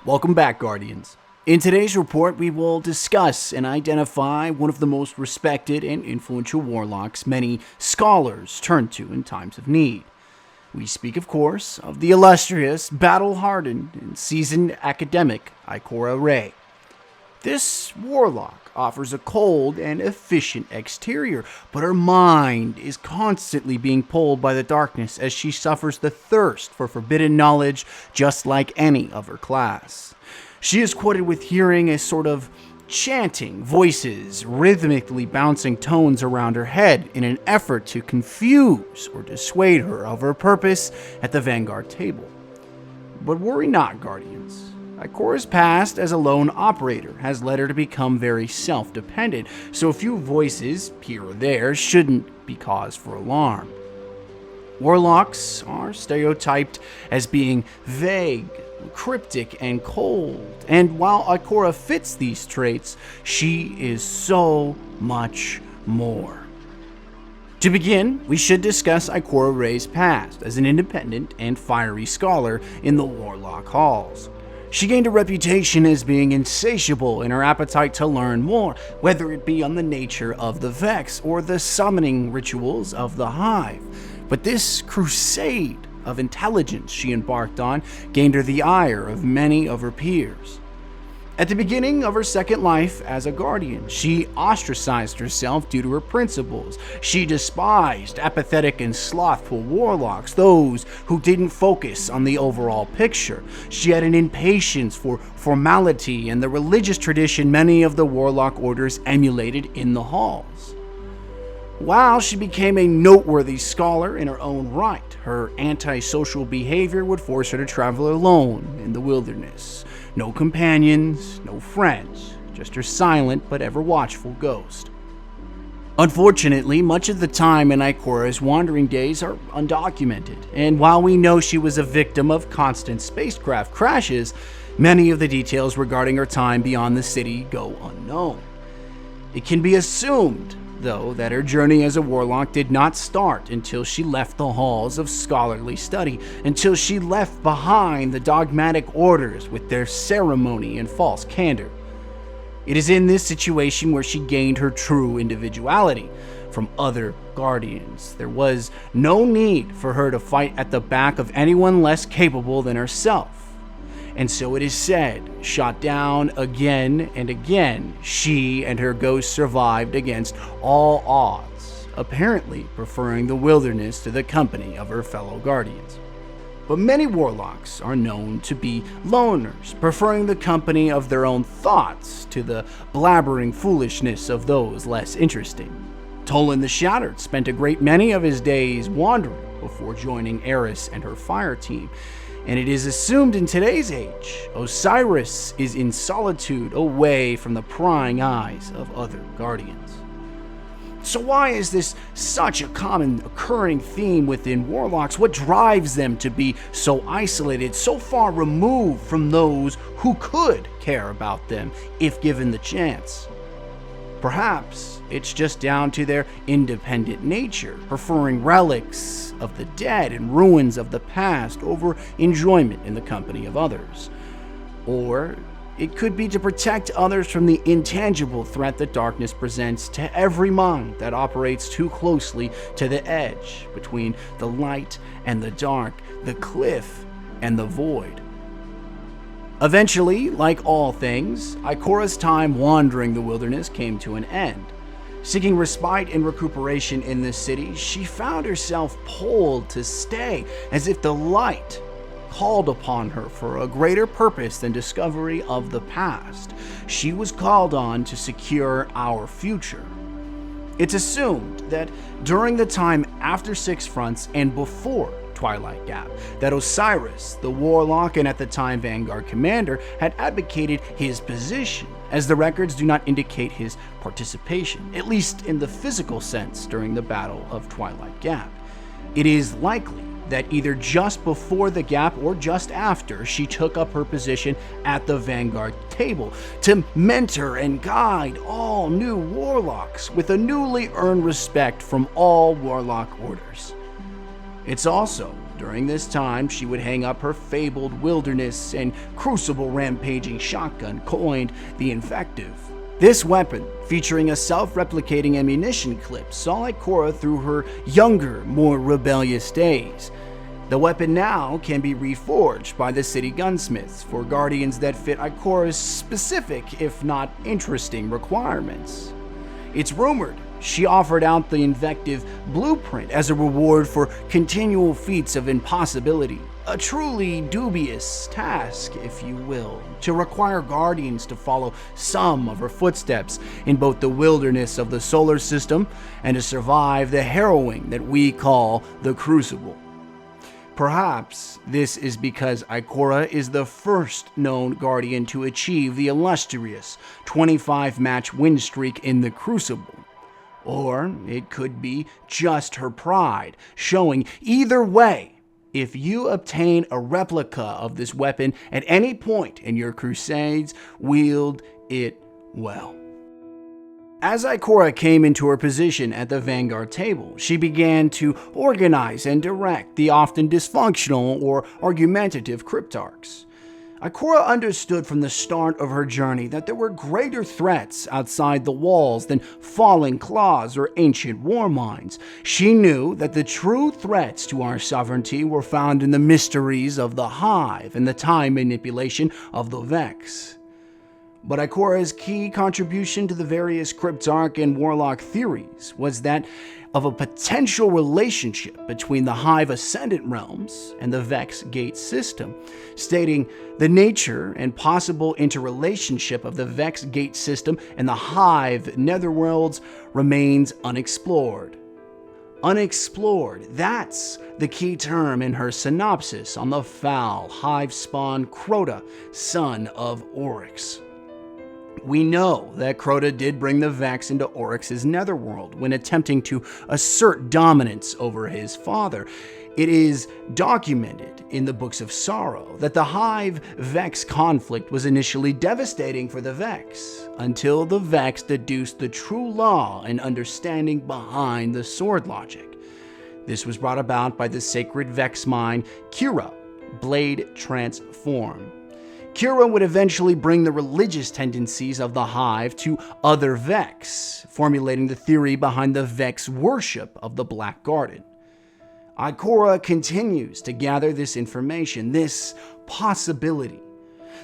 Welcome back, Guardians. In today's report, we will discuss and identify one of the most respected and influential warlocks many scholars turn to in times of need. We speak, of course, of the illustrious, battle-hardened, and seasoned academic Ikora Rey. This warlock offers a cold and efficient exterior, but her mind is constantly being pulled by the darkness as she suffers the thirst for forbidden knowledge just like any of her class. She is quoted with hearing a sort of chanting voices, rhythmically bouncing tones around her head in an effort to confuse or dissuade her of her purpose at the Vanguard table. But worry not, Guardians. Ikora's past as a lone operator has led her to become very self-dependent, so a few voices here or there shouldn't be cause for alarm. Warlocks are stereotyped as being vague, cryptic, and cold, and while Ikora fits these traits, she is so much more. To begin, we should discuss Ikora Rey's past as an independent and fiery scholar in the Warlock halls. She gained a reputation as being insatiable in her appetite to learn more, whether it be on the nature of the Vex or the summoning rituals of the Hive. But this crusade of intelligence she embarked on gained her the ire of many of her peers. At the beginning of her second life as a Guardian, she ostracized herself due to her principles. She despised apathetic and slothful warlocks, those who didn't focus on the overall picture. She had an impatience for formality and the religious tradition many of the warlock orders emulated in the halls. While she became a noteworthy scholar in her own right, her antisocial behavior would force her to travel alone in the wilderness. No companions, no friends, just her silent but ever watchful ghost. Unfortunately, much of the time in Ikora's wandering days are undocumented, and while we know she was a victim of constant spacecraft crashes, many of the details regarding her time beyond the city go unknown. It can be assumed, though, that her journey as a warlock did not start until she left the halls of scholarly study, until she left behind the dogmatic orders with their ceremony and false candor. It is in this situation where she gained her true individuality from other Guardians. There was no need for her to fight at the back of anyone less capable than herself. And so it is said, shot down again and again, she and her ghost survived against all odds, apparently preferring the wilderness to the company of her fellow Guardians. But many warlocks are known to be loners, preferring the company of their own thoughts to the blabbering foolishness of those less interesting. Tolan the Shattered spent a great many of his days wandering before joining Eris and her fire team. And it is assumed in today's age, Osiris is in solitude away from the prying eyes of other Guardians. So why is this such a common occurring theme within warlocks? What drives them to be so isolated, so far removed from those who could care about them if given the chance? Perhaps it's just down to their independent nature, preferring relics of the dead and ruins of the past over enjoyment in the company of others. Or it could be to protect others from the intangible threat that darkness presents to every mind that operates too closely to the edge between the light and the dark, the cliff and the void. Eventually, like all things, Ikora's time wandering the wilderness came to an end. Seeking respite and recuperation in this city, she found herself pulled to stay, as if the light called upon her for a greater purpose than discovery of the past. She was called on to secure our future. It's assumed that during the time after Six Fronts and before Twilight Gap, that Osiris, the warlock and at the time Vanguard commander, had advocated his position, as the records do not indicate his participation, at least in the physical sense, during the Battle of Twilight Gap. It is likely that either just before the gap or just after, she took up her position at the Vanguard table to mentor and guide all new warlocks with a newly earned respect from all warlock orders. It's also during this time she would hang up her fabled wilderness and crucible rampaging shotgun coined the Invective. This weapon, featuring a self-replicating ammunition clip, saw Ikora through her younger, more rebellious days. The weapon now can be reforged by the city gunsmiths for guardians that fit Ikora's specific, if not interesting, requirements. It's rumored she offered out the Invective blueprint as a reward for continual feats of impossibility. A truly dubious task, if you will, to require guardians to follow some of her footsteps in both the wilderness of the solar system and to survive the harrowing that we call the Crucible. Perhaps this is because Ikora is the first known Guardian to achieve the illustrious 25-match win streak in the Crucible. Or it could be just her pride, showing either way, if you obtain a replica of this weapon at any point in your crusades, wield it well. As Ikora came into her position at the Vanguard table, she began to organize and direct the often dysfunctional or argumentative cryptarchs. Ikora understood from the start of her journey that there were greater threats outside the walls than falling claws or ancient war mines. She knew that the true threats to our sovereignty were found in the mysteries of the Hive and the time manipulation of the Vex. But Ikora's key contribution to the various cryptarch and warlock theories was that of a potential relationship between the Hive Ascendant realms and the Vex Gate system, stating the nature and possible interrelationship of the Vex Gate system and the Hive Netherworlds remains unexplored. Unexplored, that's the key term in her synopsis on the foul Hive-spawn Crota, son of Oryx. We know that Crota did bring the Vex into Oryx's netherworld when attempting to assert dominance over his father. It is documented in the Books of Sorrow that the Hive-Vex conflict was initially devastating for the Vex, until the Vex deduced the true law and understanding behind the sword logic. This was brought about by the sacred Vex mine, Kira, Blade Transform. Kira would eventually bring the religious tendencies of the Hive to other Vex, formulating the theory behind the Vex worship of the Black Garden. Ikora continues to gather this information, this possibility,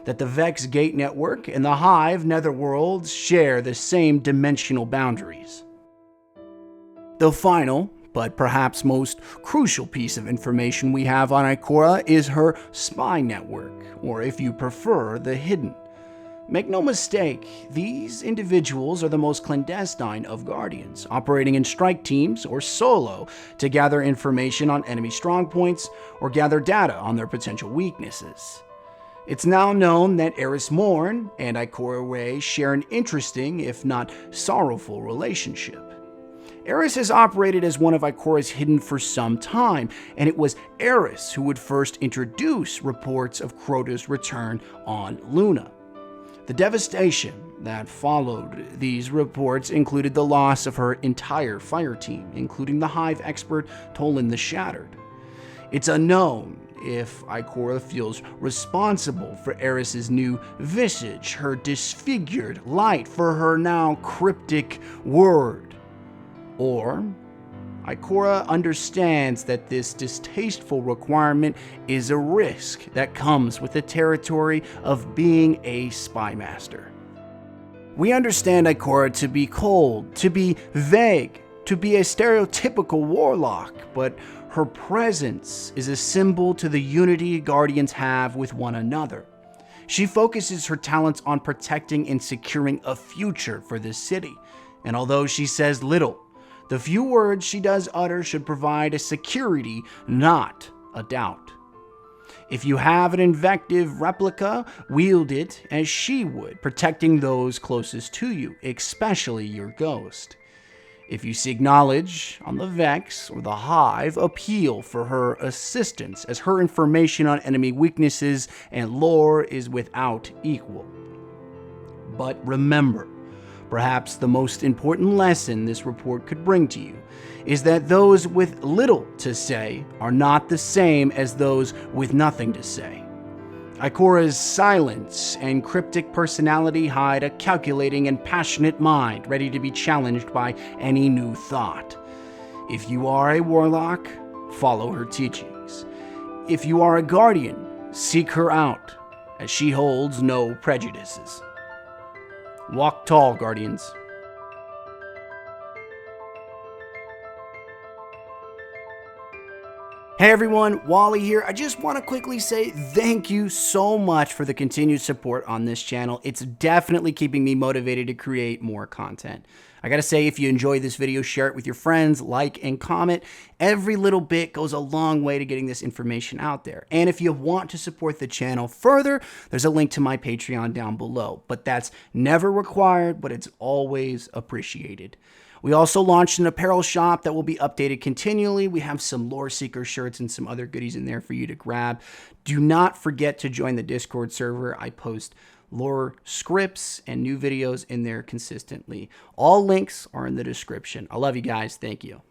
that the Vex Gate Network and the Hive Netherworlds share the same dimensional boundaries. The final, but perhaps most crucial piece of information we have on Ikora is her spy network, or if you prefer, the Hidden. Make no mistake, these individuals are the most clandestine of Guardians, operating in strike teams or solo to gather information on enemy strongpoints or gather data on their potential weaknesses. It's now known that Eris Morn and Ikora Rey share an interesting, if not sorrowful, relationship. Eris has operated as one of Ikora's Hidden for some time, and it was Eris who would first introduce reports of Crota's return on Luna. The devastation that followed these reports included the loss of her entire fire team, including the Hive expert Tolan the Shattered. It's unknown if Ikora feels responsible for Eris's new visage, her disfigured light, for her now cryptic word. Or Ikora understands that this distasteful requirement is a risk that comes with the territory of being a spy master. We understand Ikora to be cold, to be vague, to be a stereotypical warlock, but her presence is a symbol to the unity Guardians have with one another. She focuses her talents on protecting and securing a future for this city, and although she says little, the few words she does utter should provide a security, not a doubt. If you have an Invective replica, wield it as she would, protecting those closest to you, especially your ghost. If you seek knowledge on the Vex or the Hive, appeal for her assistance, as her information on enemy weaknesses and lore is without equal. But remember, perhaps the most important lesson this report could bring to you is that those with little to say are not the same as those with nothing to say. Ikora's silence and cryptic personality hide a calculating and passionate mind ready to be challenged by any new thought. If you are a warlock, follow her teachings. If you are a guardian, seek her out, as she holds no prejudices. Walk tall, guardians. Hey everyone, Wally here. I just want to quickly say thank you so much for the continued support on this channel. It's definitely keeping me motivated to create more content. I gotta say, if you enjoyed this video, share it with your friends, like and comment. Every little bit goes a long way to getting this information out there. And if you want to support the channel further, there's a link to my Patreon down below. But that's never required, but it's always appreciated. We also launched an apparel shop that will be updated continually. We have some Lore Seeker shirts and some other goodies in there for you to grab. Do not forget to join the Discord server. I post lore scripts and new videos in there consistently. All links are in the description. I love you guys. Thank you.